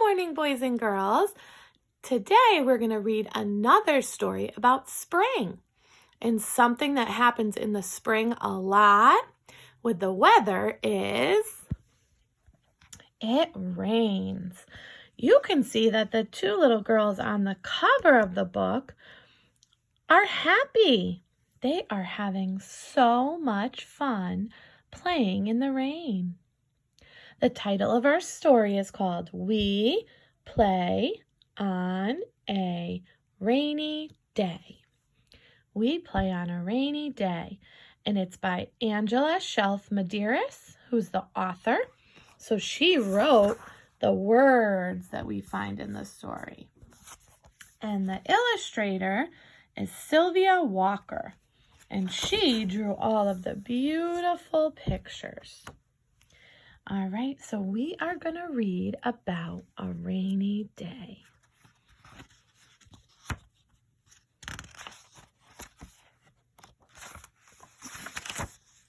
morning, boys and girls. Today we're going to read another story about spring. And something that happens in the spring a lot with the weather is it rains. You can see that the two little girls on the cover of the book are happy. They are having so much fun playing in the rain. The title of our story is called We Play on a Rainy Day. We Play on a Rainy Day. And it's by Angela Shelf Medearis, who's the author. So she wrote the words that we find in the story. And the illustrator is Sylvia Walker. And she drew all of the beautiful pictures. All right, so we are going to read about a rainy day.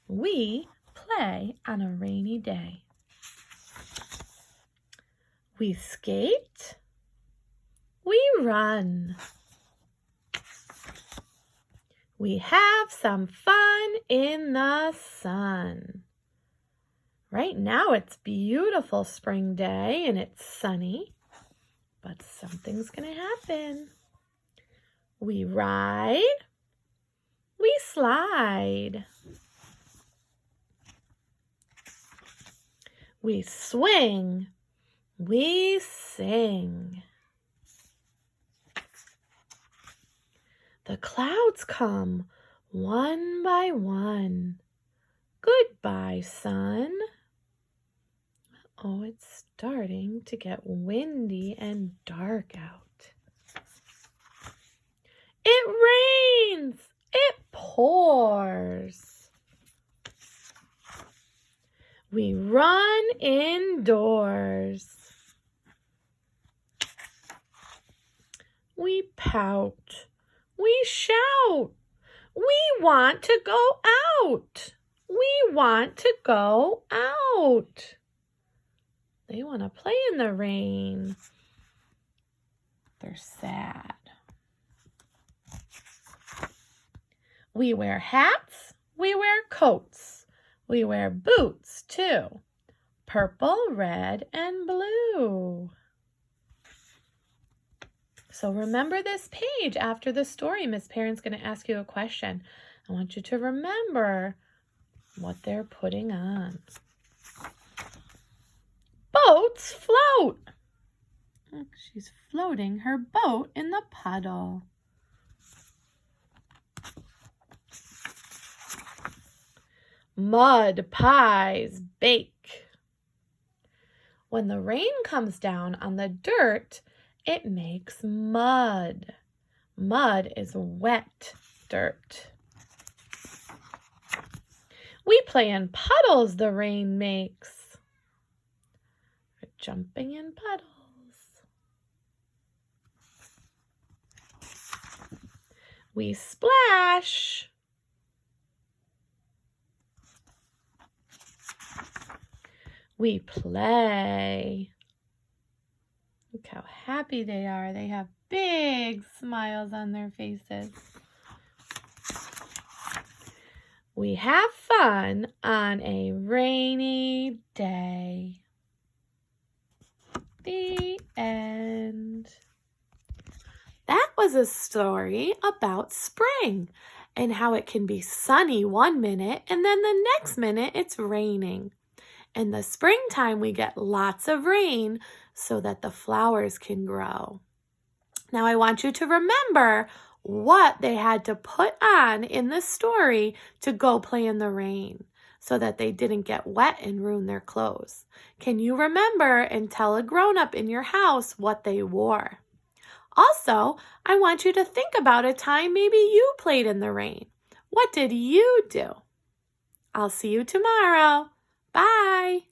We play on a rainy day. We skate. We run. We have some fun in the sun. Right now it's beautiful spring day and it's sunny, but something's going to happen. We ride. We slide. We swing. We sing. The clouds come one by one. Goodbye, sun. Oh, it's starting to get windy and dark out. It rains. It pours. We run indoors. We pout. We shout. We want to go out. We want to go out. They want to play in the rain. They're sad. We wear hats. We wear coats. We wear boots too. Purple, red, and blue. So remember this page after the story. Miss Perrin's going to ask you a question. I want you to remember what they're putting on. Boats float. Look, she's floating her boat in the puddle. Mud pies bake. When the rain comes down on the dirt, it makes mud. Mud is wet dirt. We play in puddles the rain makes. We're jumping in puddles. We splash. We play. Look how happy they are. They have big smiles on their faces. We have fun on a rainy day. The end. That was a story about spring and how it can be sunny one minute and then the next minute it's raining. In the springtime, we get lots of rain so that the flowers can grow. Now, I want you to remember what they had to put on in the story to go play in the rain so that they didn't get wet and ruin their clothes. Can you remember and tell a grown-up in your house what they wore? Also, I want you to think about a time maybe you played in the rain. What did you do? I'll see you tomorrow. Bye.